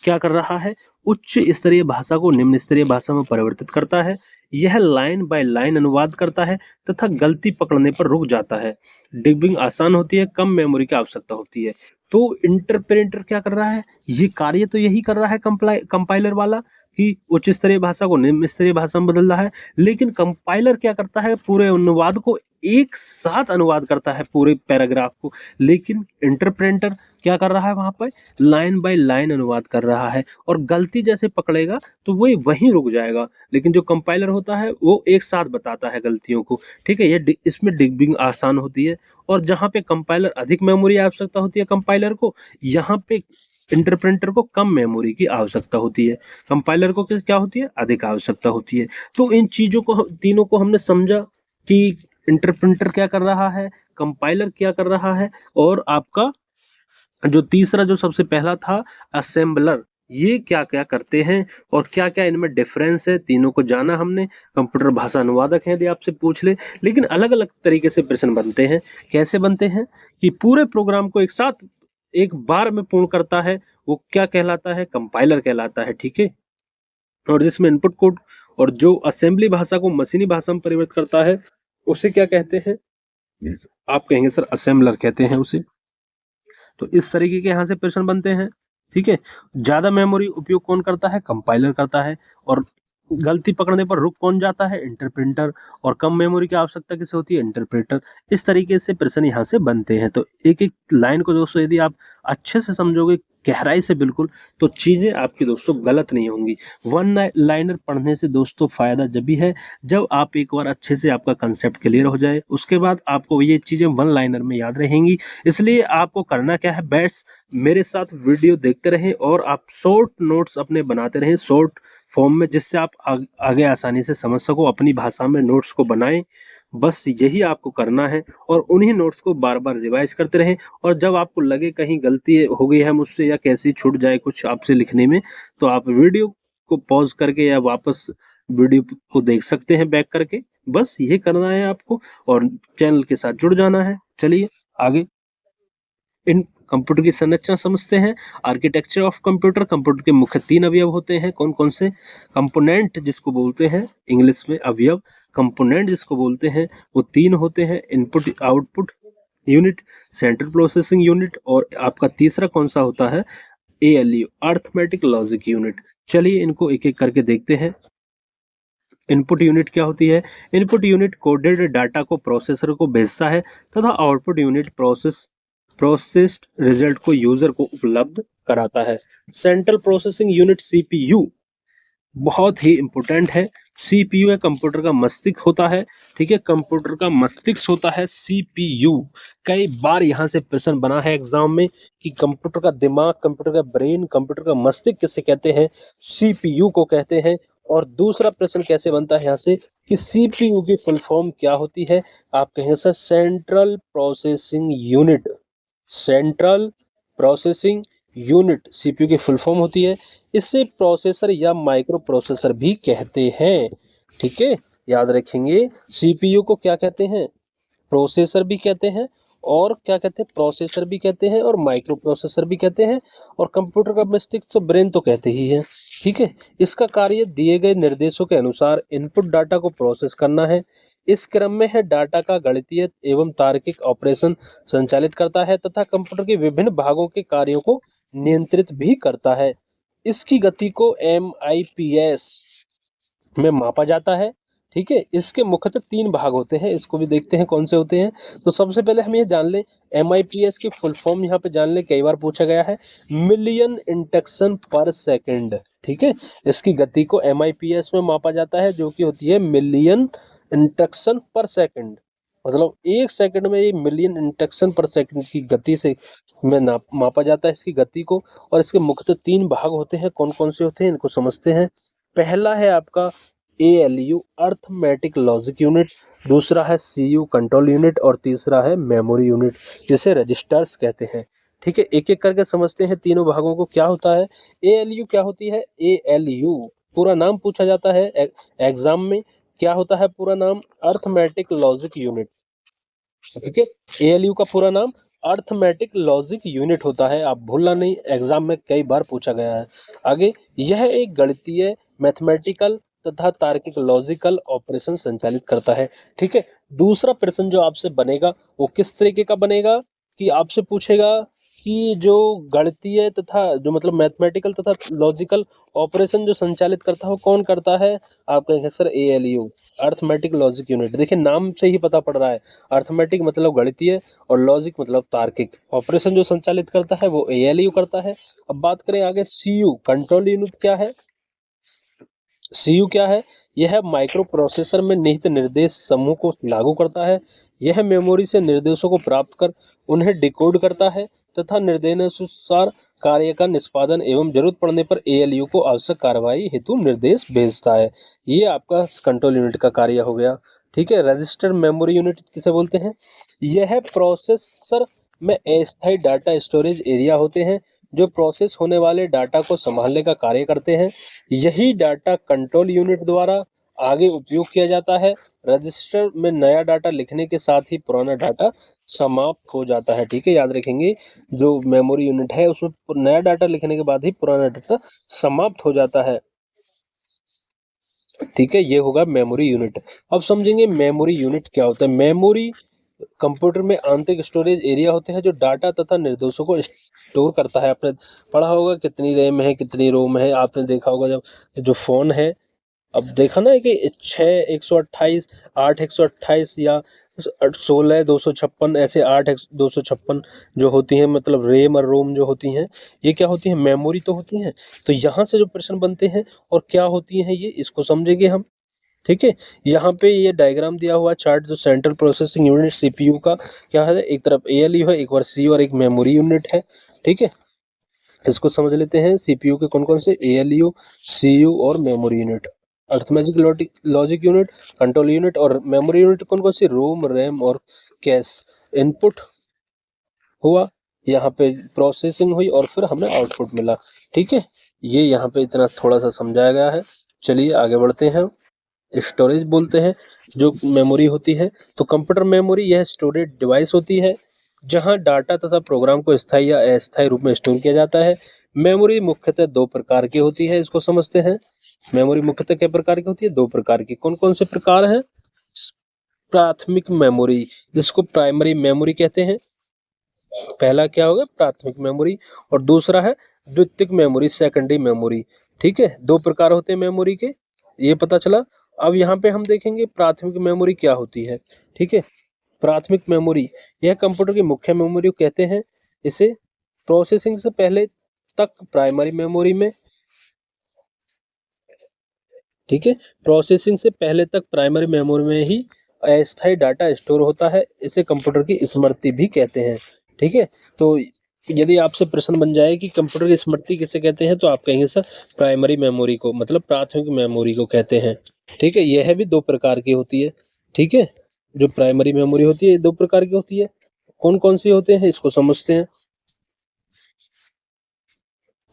क्या कर रहा है, उच्च स्तरीय भाषा को निम्न स्तरीय भाषा में परिवर्तित करता है। यह लाइन बाय लाइन अनुवाद करता है तथा गलती पकड़ने पर रुक जाता है। डिबगिंग आसान होती है, कम मेमोरी की आवश्यकता होती है। तो इंटरप्रेटर क्या कर रहा है, ये कार्य तो यही कर रहा है कंपाइलर वाला, कि उच्च स्तरीय भाषा को निम्न स्तरीय भाषा में बदल रहा है। लेकिन कंपाइलर क्या करता है, पूरे अनुवाद को एक साथ अनुवाद करता है, पूरे पैराग्राफ को। लेकिन इंटरप्रेटर क्या कर रहा है, वहां पर लाइन बाय लाइन अनुवाद कर रहा है, और गलती जैसे पकड़ेगा तो वो वहीं रुक जाएगा। लेकिन जो कंपाइलर होता है वो एक साथ बताता है गलतियों को। ठीक है, ये इसमें डिबगिंग आसान होती है। और जहां पे कंपाइलर अधिक मेमोरी आवश्यकता होती है कंपाइलर को, यहाँ पे इंटरप्रेटर को कम मेमोरी की आवश्यकता होती है। कंपाइलर को क्या होती है, अधिक आवश्यकता होती है। तो इन चीजों को तीनों को हमने समझा कि इंटरप्रेटर क्या कर रहा है, कंपाइलर क्या कर रहा है, और आपका जो तीसरा जो सबसे पहला था असेंबलर, ये क्या क्या करते हैं और क्या क्या इनमें डिफरेंस है, तीनों को जाना हमने। कंप्यूटर भाषा अनुवादक है यदि आपसे पूछ ले, लेकिन अलग अलग तरीके से प्रश्न बनते हैं। कैसे बनते हैं कि पूरे प्रोग्राम को एक साथ एक बार में पूर्ण करता है, वो क्या कहलाता है, कंपाइलर कहलाता है। ठीक है, और जिसमें इनपुट कोड और जो असेंबली भाषा को मशीनी भाषा में परिवर्तित करता है, उसे क्या कहते हैं, आप कहेंगे सर असेंबलर कहते हैं उसे। तो इस तरीके के यहाँ से प्रश्न बनते हैं। ठीक है, ज्यादा मेमोरी उपयोग कौन करता है, कंपाइलर करता है। और गलती पकड़ने पर रुक कौन जाता है, इंटरप्रेटर। और कम मेमोरी की आवश्यकता किसे होती है, इंटरप्रेटर। इस तरीके से प्रश्न यहाँ से बनते हैं। तो एक एक लाइन को दोस्तों यदि आप अच्छे से समझोगे, गहराई से बिल्कुल, तो चीजें आपकी दोस्तों गलत नहीं होंगी। वन लाइनर पढ़ने से दोस्तों फायदा जब भी है जब आप एक बार अच्छे से आपका कंसेप्ट क्लियर हो जाए, उसके बाद आपको ये चीजें वन लाइनर में याद रहेंगी। इसलिए आपको करना क्या है, बेस्ट मेरे साथ वीडियो देखते रहें और आप शॉर्ट नोट्स अपने बनाते रहें शॉर्ट फॉर्म में, जिससे आप आगे आसानी से समझ सको, अपनी भाषा में नोट्स को बनाएं। बस यही आपको करना है, और उन्हीं नोट्स को बार बार रिवाइज करते रहें। और जब आपको लगे कहीं गलती हो गई है मुझसे, या कैसी छूट जाए कुछ आपसे लिखने में, तो आप वीडियो को पॉज करके या वापस वीडियो को देख सकते हैं बैक करके। बस ये करना है आपको, और चैनल के साथ जुड़ जाना है। चलिए आगे इन कंप्यूटर की संरचना समझते हैं। आर्किटेक्चर ऑफ कंप्यूटर, कंप्यूटर के मुख्य तीन अवयव होते हैं। कौन कौन से, कंपोनेंट जिसको बोलते हैं इंग्लिश में अवयव, कंपोनेंट जिसको बोलते हैं वो तीन होते हैं, input output unit, central processing unit, और आपका तीसरा कौन सा होता है, ALU अर्थमेटिक लॉजिक यूनिट। चलिए इनको एक एक करके देखते हैं। इनपुट यूनिट क्या होती है, इनपुट यूनिट कोडेड डाटा को प्रोसेसर को भेजता है, तथा आउटपुट यूनिट प्रोसेस्ड रिजल्ट को यूजर को उपलब्ध कराता है। सेंट्रल प्रोसेसिंग यूनिट CPU बहुत ही इंपॉर्टेंट है। CPU है कंप्यूटर का मस्तिष्क होता है। ठीक है, कंप्यूटर का मस्तिष्क होता है CPU। कई बार यहाँ से प्रश्न बना है एग्जाम में कि कंप्यूटर का दिमाग, कंप्यूटर का ब्रेन, कंप्यूटर का मस्तिष्क किसे कहते हैं, CPU को कहते हैं। और दूसरा प्रश्न कैसे बनता है यहाँ से कि CPU की फुल फॉर्म क्या होती है, आप कहेंगे sir central processing unit. Central processing unit CPU की फुल फॉर्म होती है। इसे प्रोसेसर या माइक्रो प्रोसेसर भी कहते हैं। ठीक है, याद रखेंगे CPU को क्या कहते हैं, प्रोसेसर भी कहते हैं, और क्या कहते हैं, प्रोसेसर भी कहते हैं, और माइक्रो प्रोसेसर भी कहते हैं। और कंप्यूटर का मस्तिष्क तो ब्रेन तो कहते ही है। ठीक है, इसका कार्य दिए गए निर्देशों के अनुसार इनपुट डाटा को प्रोसेस करना है। इस क्रम में है डाटा का गणितीय एवं तार्किक ऑपरेशन संचालित करता है, तथा कंप्यूटर के विभिन्न भागों के कार्यों को नियंत्रित भी करता है। इसकी गति को MIPS में मापा जाता है। ठीक है, इसके मुख्यतः तीन भाग होते हैं, इसको भी देखते हैं कौन से होते हैं। तो सबसे पहले हम ये जान लें, MIPS की फुल फॉर्म यहाँ पे जान लें, कई बार पूछा गया है, मिलियन इंस्ट्रक्शन पर सेकंड। ठीक है, इसकी गति को MIPS में मापा जाता है, जो कि होती है मिलियन इंस्ट्रक्शन पर सेकंड। मतलब एक सेकंड में ये मिलियन इंस्ट्रक्शन पर सेकंड की गति से में मापा जाता है इसकी गति को। और इसके मुख्यतः तीन भाग होते हैं, कौन कौन से होते हैं इनको समझते हैं। पहला है आपका ALU अर्थमेटिक लॉजिक यूनिट, दूसरा है CU कंट्रोल यूनिट, और तीसरा है मेमोरी यूनिट, जिसे रजिस्टर्स कहते हैं। ठीक है, एक एक करके समझते हैं तीनों भागों को। क्या होता है ALU, क्या होती है ALU, पूरा नाम पूछा जाता है एग्जाम में, क्या होता है पूरा नाम? Arithmetic logic unit. ठीक है, एएलयू का पूरा नाम अर्थमेटिक लॉजिक यूनिट होता है, आप भूलना नहीं, एग्जाम में कई बार पूछा गया है। आगे, यह एक गणितीय, मैथमेटिकल तथा तार्किक लॉजिकल ऑपरेशन संचालित करता है। ठीक है, दूसरा प्रश्न जो आपसे बनेगा वो किस तरीके का बनेगा कि आपसे पूछेगा कि जो गणितीय तथा जो मतलब मैथमेटिकल तथा लॉजिकल ऑपरेशन जो संचालित करता है वो कौन करता है? आप कहेंगे sir ALU, arithmetic logic unit. देखिए नाम से ही पता पड़ रहा है, अर्थमेटिक मतलब गणितीय और लॉजिक मतलब तार्किक। ऑपरेशन जो संचालित करता है वो एएलयू करता है। अब बात करें आगे, सीयू कंट्रोल यूनिट क्या है? सीयू क्या है? यह माइक्रो प्रोसेसर में निहित निर्देश समूह को लागू करता है। यह मेमोरी से निर्देशों को प्राप्त कर उन्हें डिकोड करता है तथा निर्देशानुसार कार्य का निष्पादन एवं जरूरत पड़ने पर एएलयू को आवश्यक कार्रवाई हेतु निर्देश भेजता है। ये आपका कंट्रोल यूनिट का कार्य हो गया। ठीक है, रजिस्टर मेमोरी यूनिट किसे बोलते हैं? यह प्रोसेसर में अस्थायी डाटा स्टोरेज एरिया होते हैं जो प्रोसेस होने वाले डाटा को संभालने का कार्य करते हैं। यही डाटा कंट्रोल यूनिट द्वारा आगे उपयोग किया जाता है। रजिस्टर में नया डाटा लिखने के साथ ही पुराना डाटा समाप्त हो जाता है। ठीक है, याद रखेंगे, जो मेमोरी यूनिट है उसमें नया डाटा लिखने के बाद ही पुराना डाटा समाप्त हो जाता है। ठीक है, ये होगा मेमोरी यूनिट। अब समझेंगे मेमोरी यूनिट क्या होता है। मेमोरी कंप्यूटर में आंतरिक स्टोरेज एरिया होते हैं जो डाटा तथा निर्देशों को स्टोर करता है। आपने पढ़ा होगा कितनी रैम है कितनी रोम है, आपने देखा होगा जब जो फोन है, अब देखा ना है कि 6 128 8 128 या 16 256 ऐसे 8 256 जो होती हैं, मतलब रैम और रोम जो होती हैं, ये क्या होती हैं? मेमोरी तो होती हैं। तो यहाँ से जो प्रश्न बनते हैं और क्या होती हैं ये, इसको समझेंगे हम। ठीक है, यहाँ पे ये डायग्राम दिया हुआ चार्ट, जो सेंट्रल प्रोसेसिंग यूनिट सीपीयू का क्या है, एक तरफ एएलयू है, एक बार सीयू और एक मेमोरी यूनिट है। ठीक है, इसको समझ लेते हैं। सीपीयू के कौन कौन से? एएलयू, सीयू और memory unit. Arithmetic logic unit, control unit और मेमोरी यूनिट कौन कौन सी? रोम, रैम और कैश। इनपुट हुआ, यहाँ पे प्रोसेसिंग हुई और फिर हमें आउटपुट मिला। ठीक है, ये यहाँ पे इतना थोड़ा सा समझाया गया है। चलिए आगे बढ़ते हैं। स्टोरेज बोलते हैं जो मेमोरी होती है, तो कंप्यूटर मेमोरी यह स्टोरेज डिवाइस होती है जहां डाटा तथा प्रोग्राम को स्थायी या अस्थायी रूप में स्टोर किया जाता है। मेमोरी मुख्यतः दो प्रकार की होती है, इसको समझते हैं। मेमोरी मुख्यतः किस प्रकार की होती है? दो प्रकार की। कौन कौन से प्रकार हैं? प्राथमिक मेमोरी, जिसको प्राइमरी मेमोरी कहते हैं। पहला क्या होगा? प्राथमिक मेमोरी। और दूसरा है द्वितीयक मेमोरी, सेकेंडरी मेमोरी। ठीक है, दो प्रकार होते हैं मेमोरी के, ये पता चला। अब यहाँ पे हम देखेंगे प्राथमिक मेमोरी क्या होती है। ठीक है, प्राथमिक मेमोरी यह कंप्यूटर की मुख्य मेमोरी को कहते हैं। इसे प्रोसेसिंग से पहले तक प्राइमरी मेमोरी में, ठीक है, प्रोसेसिंग से पहले तक प्राइमरी मेमोरी में ही अस्थायी डाटा स्टोर होता है। इसे कंप्यूटर की स्मृति भी कहते हैं। ठीक है, तो यदि आपसे प्रश्न बन जाए कि कंप्यूटर की स्मृति किसे कहते हैं, तो आप कहेंगे सर प्राइमरी मेमोरी को, मतलब प्राथमिक मेमोरी को कहते हैं। ठीक है, यह भी दो प्रकार की होती है। ठीक है, जो प्राइमरी मेमोरी होती है दो प्रकार की होती है। कौन कौन सी होते हैं इसको समझते हैं।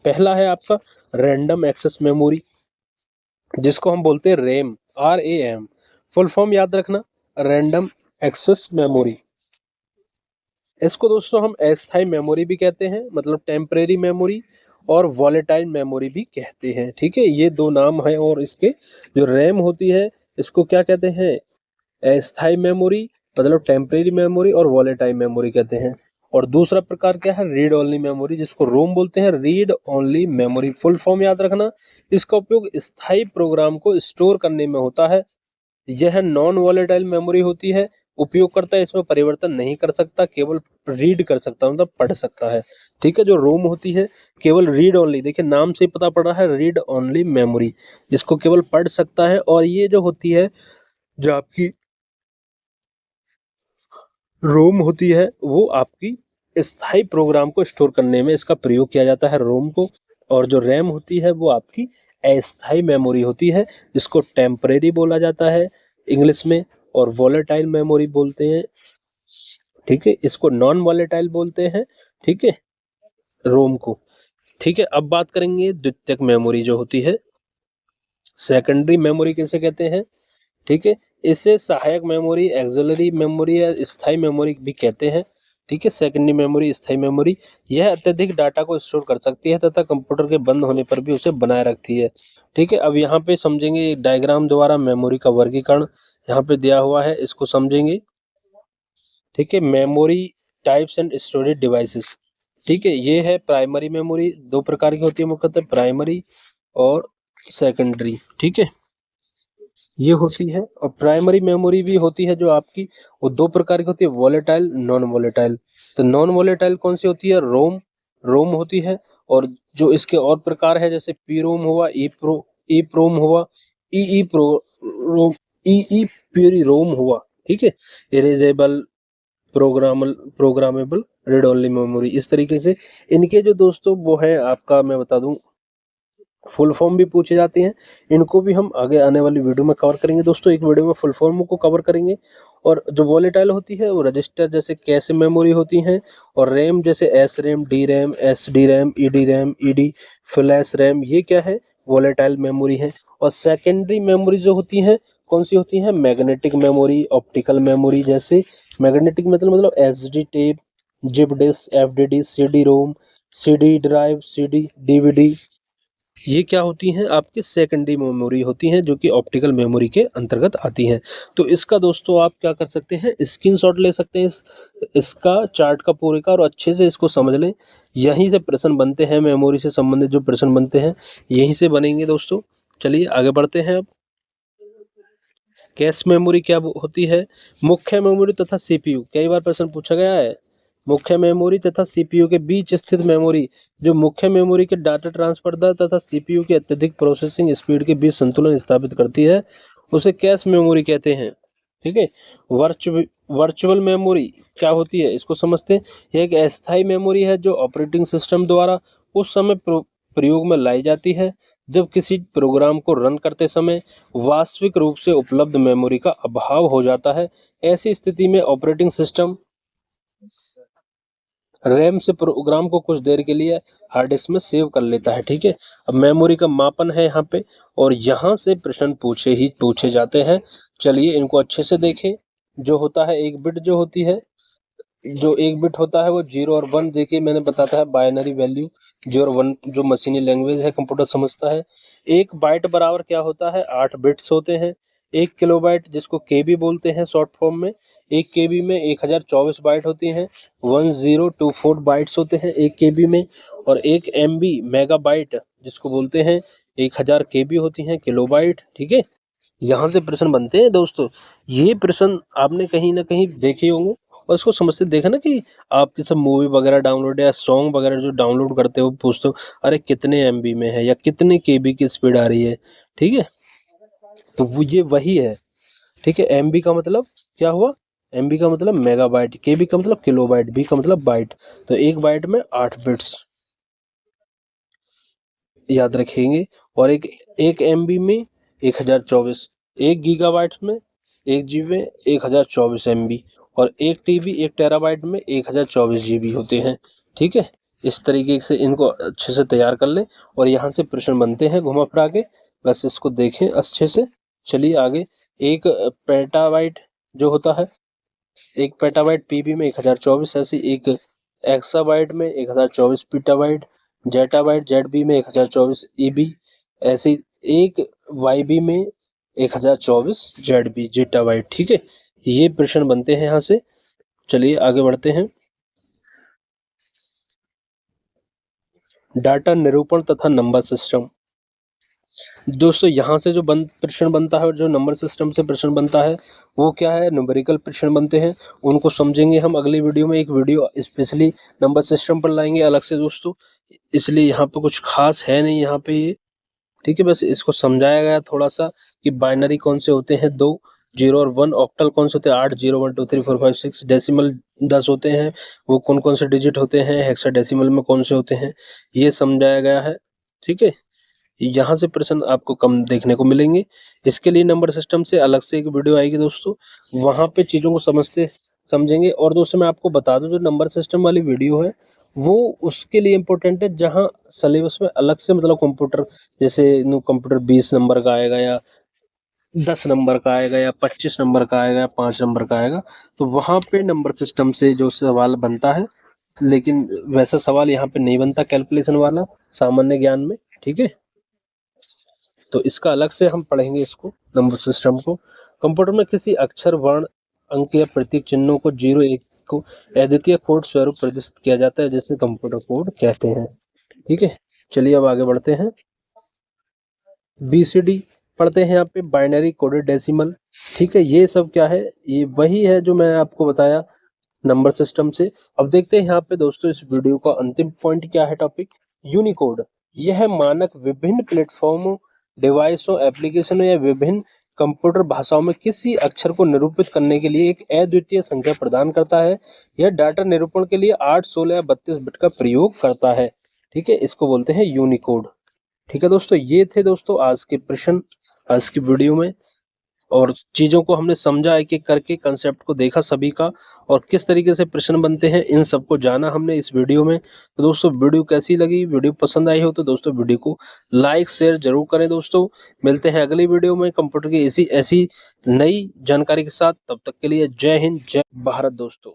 पहला है आपका रैंडम एक्सेस मेमोरी, जिसको हम बोलते हैं रैम, RAM। फुल फॉर्म याद रखना, रैंडम एक्सेस मेमोरी। इसको दोस्तों हम अस्थायी मेमोरी भी कहते हैं, मतलब टेम्परेरी मेमोरी, और वॉलेटाइल मेमोरी भी कहते हैं। ठीक है, ये दो नाम है। और इसके जो रैम होती है इसको क्या कहते हैं? अस्थायी मेमोरी, मतलब टेम्परेरी मेमोरी, और वॉलेटाइल मेमोरी कहते हैं। और दूसरा प्रकार क्या है? रीड ओनली मेमोरी, जिसको रोम बोलते हैं, read only memory. Full form याद रखना, इसका उपयोग स्थायी प्रोग्राम को स्टोर करने में होता है। यह नॉन वॉलेटाइल मेमोरी होती है, उपयोगकर्ता इसमें परिवर्तन नहीं कर सकता, केवल रीड कर सकता, मतलब पढ़ सकता है। ठीक है, जो रोम होती है केवल रीड ओनली, देखिए नाम से ही पता पड़ रहा है, रीड ओनली मेमोरी, इसको केवल पढ़ सकता है। और ये जो होती है, जो आपकी रोम होती है, वो आपकी स्थायी प्रोग्राम को स्टोर करने में इसका प्रयोग किया जाता है, रोम को। और जो रैम होती है वो आपकी अस्थायी मेमोरी होती है, जिसको टेम्परेरी बोला जाता है इंग्लिश में, और वॉलेटाइल मेमोरी बोलते हैं। ठीक है, इसको नॉन वॉलेटाइल बोलते हैं। ठीक है, रोम को। ठीक है, अब बात करेंगे द्वितीयक मेमोरी जो होती है। सेकेंडरी मेमोरी किसे कहते हैं? ठीक है। इसे सहायक मेमोरी, एक्सिलरी मेमोरी या स्थायी मेमोरी भी कहते हैं। ठीक है, सेकेंडरी मेमोरी, स्थायी मेमोरी, यह अत्यधिक डाटा को स्टोर कर सकती है तथा कंप्यूटर के बंद होने पर भी उसे बनाए रखती है। ठीक है, अब यहाँ पे समझेंगे एक डायग्राम द्वारा मेमोरी का वर्गीकरण यहाँ पे दिया हुआ है, इसको समझेंगे। ठीक है, memory types and storage devices. ठीक है, ये है प्राइमरी मेमोरी, दो प्रकार की होती है मुख्यतः, प्राइमरी और सेकेंडरी। ठीक है, ये होती है। और प्राइमरी मेमोरी भी होती है जो आपकी, वो दो प्रकार की होती है, वोलेटाइल, नॉन वोलेटाइल। तो नॉन वोलेटाइल कौन सी होती है? रोम, रोम होती है। और जो इसके और प्रकार है जैसे पी रोम हुआ, ई प्रोम हुआ, ई प्रो रोम, ई प्यूरी रोम हुआ। ठीक है, erasable, programmable, read only memory, इस तरीके से इनके जो दोस्तों वो है आपका, मैं बता दूं, फुल फॉर्म भी पूछे जाते हैं। इनको भी हम आगे आने वाली वीडियो में कवर करेंगे दोस्तों, एक वीडियो में फुल फॉर्म को कवर करेंगे। और जो वॉलेटाइल होती है वो रजिस्टर जैसे कैश मेमोरी होती हैं, और रैम जैसे S RAM, D RAM, S D RAM, ED, flash RAM, ये क्या है? वॉलेटाइल मेमोरी है। और सेकेंडरी मेमोरी जो होती हैं, कौन सी होती है? Magnetic memory, optical memory. जैसे मैग्नेटिक मतलब S D tape, zip disk, F D D, C D ROM, C D drive, C D DVD, ये क्या होती हैं? आपकी सेकेंडरी मेमोरी होती हैं, जो कि ऑप्टिकल मेमोरी के अंतर्गत आती हैं। तो इसका दोस्तों आप क्या कर सकते हैं? स्क्रीनशॉट ले सकते हैं इसका चार्ट का पूरे का, और अच्छे से इसको समझ लें। यहीं से प्रश्न बनते हैं, मेमोरी से संबंधित जो प्रश्न बनते हैं यहीं से बनेंगे दोस्तों। चलिए आगे बढ़ते हैं अब। कैश मेमोरी क्या होती है? मुख्य मेमोरी तथा सीपीयू, कई बार प्रश्न पूछा गया है। मुख्य मेमोरी तथा सीपीयू के बीच स्थित मेमोरी, जो मुख्य मेमोरी के डाटा ट्रांसफर दर तथा सीपीयू की अत्यधिक प्रोसेसिंग स्पीड के बीच संतुलन स्थापित करती है, उसे कैश मेमोरी कहते हैं। ठीक है, वर्चुअल मेमोरी क्या होती है, इसको समझते हैं। यह एक अस्थायी मेमोरी है जो ऑपरेटिंग सिस्टम द्वारा उस समय प्रयोग में लाई जाती है जब किसी प्रोग्राम को रन करते समय वास्तविक रूप से उपलब्ध मेमोरी का अभाव हो जाता है। ऐसी स्थिति में ऑपरेटिंग सिस्टम रैम से प्रोग्राम को कुछ देर के लिए हार्ड डिस्क में सेव कर लेता है। ठीक है, अब मेमोरी का मापन है यहाँ पे, और यहाँ से प्रश्न पूछे जाते हैं। चलिए इनको अच्छे से देखें। जो होता है एक बिट, जो होती है, जो एक बिट होता है वो 0 और 1, देखिए मैंने बताता है बाइनरी वैल्यू 0 और 1, जो मशीनी लैंग्वेज है कंप्यूटर समझता है। एक बाइट बराबर क्या होता है? 8 बिट्स होते हैं। एक किलोबाइट, जिसको केबी बोलते हैं शॉर्ट फॉर्म में, एक केबी में 1024 बाइट होती हैं। 1024 बाइट्स होते हैं एक केबी में। और एक एमबी, मेगाबाइट, जिसको बोलते हैं 1000 केबी होती हैं किलोबाइट। ठीक है, यहाँ से प्रश्न बनते हैं दोस्तों। ये प्रश्न आपने कहीं ना कहीं देखे होंगे, और इसको समझते देखा ना कि आपके सब मूवी वगैरह डाउनलोड या सॉन्ग वगैरह जो डाउनलोड करते हो, पूछते हो अरे कितने एमबी में है या कितने केबी की स्पीड आ रही है। ठीक है, तो वो ये वही है। ठीक है, एमबी का मतलब क्या हुआ? एमबी का मतलब मेगाबाइट, केबी का मतलब किलोबाइट, बी का मतलब बाइट। तो एक बाइट में 8 बिट्स याद रखेंगे। और एक एक एमबी में 1024, एक गीगाबाइट में, एक जीबी में 1024 एमबी, और एक टीबी, एक टेराबाइट में 1024 जीबी होते हैं। ठीक है, इस तरीके से इनको अच्छे से तैयार कर लें, और यहाँ से प्रश्न बनते हैं घुमा फिरा के, बस इसको देखें अच्छे से। चलिए आगे। एक पेटाबाइट जो होता है, एक पेटाबाइट पीबी में 1024, ऐसे एक एक्साबाइट में 1024 पीटाबाइट, जेटाबाइट जेडबी में 1024 ईबी, ऐसे एक वाईबी में 1024 जेडबी जेटाबाइट। ठीक है, ये प्रश्न बनते हैं यहाँ से। चलिए आगे बढ़ते हैं। डाटा निरूपण तथा नंबर सिस्टम, दोस्तों यहाँ से जो प्रश्न बनता है और जो नंबर सिस्टम से प्रश्न बनता है वो क्या है? न्यूमेरिकल प्रश्न बनते हैं। उनको समझेंगे हम अगली वीडियो में, एक वीडियो स्पेशली नंबर सिस्टम पर लाएंगे अलग से दोस्तों, इसलिए यहाँ पे कुछ खास है नहीं यहाँ पे ये। ठीक है, बस इसको समझाया गया थोड़ा सा कि बाइनरी कौन से होते हैं, 2, 0 और 1, ऑक्टल कौन से होते हैं, 8, 0, 1, 2, 3, 4, 5, 6, डेसिमल 10 होते हैं, वो कौन कौन से डिजिट होते हैं, हेक्साडेसिमल में कौन से होते हैं, ये समझाया गया है। ठीक है, यहाँ से प्रश्न आपको कम देखने को मिलेंगे। इसके लिए नंबर सिस्टम से अलग से एक वीडियो आएगी दोस्तों, वहाँ पे चीज़ों को समझेंगे। और दोस्तों मैं आपको बता दूं, जो नंबर सिस्टम वाली वीडियो है वो उसके लिए इम्पोर्टेंट है जहाँ सिलेबस में अलग से, मतलब कंप्यूटर, जैसे कंप्यूटर 20 नंबर का आएगा, या 10 नंबर का आएगा या 25 नंबर का आएगा या 5 नंबर का आएगा, तो वहां पे नंबर सिस्टम से जो सवाल बनता है, लेकिन वैसा सवाल यहाँ पे नहीं बनता कैलकुलेशन वाला सामान्य ज्ञान में। ठीक है, तो इसका अलग से हम पढ़ेंगे इसको, नंबर सिस्टम को। कंप्यूटर में किसी अक्षर, वर्ण, अंक या प्रतीक चिन्हों को 0 1 को अद्वितीय कोड स्वरूप प्रदर्शित किया जाता है, जिसे कंप्यूटर कोड कहते हैं। ठीक है, चलिए अब आगे बढ़ते हैं। BCD पढ़ते हैं यहाँ पे, बाइनरी कोडेड डेसिमल। ठीक है, ये सब क्या है, ये वही है जो मैं आपको बताया नंबर सिस्टम से। अब देखते हैं यहाँ पे दोस्तों इस वीडियो का अंतिम पॉइंट क्या है, टॉपिक यूनिकोड। यह मानक विभिन्न प्लेटफॉर्मों, डिवाइसों, एप्लीकेशनों या विभिन्न कंप्यूटर भाषाओं में किसी अक्षर को निरूपित करने के लिए एक अद्वितीय संख्या प्रदान करता है। यह डाटा निरूपण के लिए 8, 16 या 32 बिट का प्रयोग करता है। ठीक है, इसको बोलते हैं यूनिकोड। ठीक है दोस्तों, ये थे दोस्तों आज के प्रश्न आज की वीडियो में, और चीजों को हमने समझा एक एक करके, कंसेप्ट को देखा सभी का, और किस तरीके से प्रश्न बनते हैं इन सबको जाना हमने इस वीडियो में। तो दोस्तों वीडियो कैसी लगी, वीडियो पसंद आई हो तो दोस्तों वीडियो को लाइक शेयर जरूर करें। दोस्तों मिलते हैं अगली वीडियो में कंप्यूटर की ऐसी ऐसी नई जानकारी के साथ, तब तक के लिए जय हिंद जय भारत दोस्तों।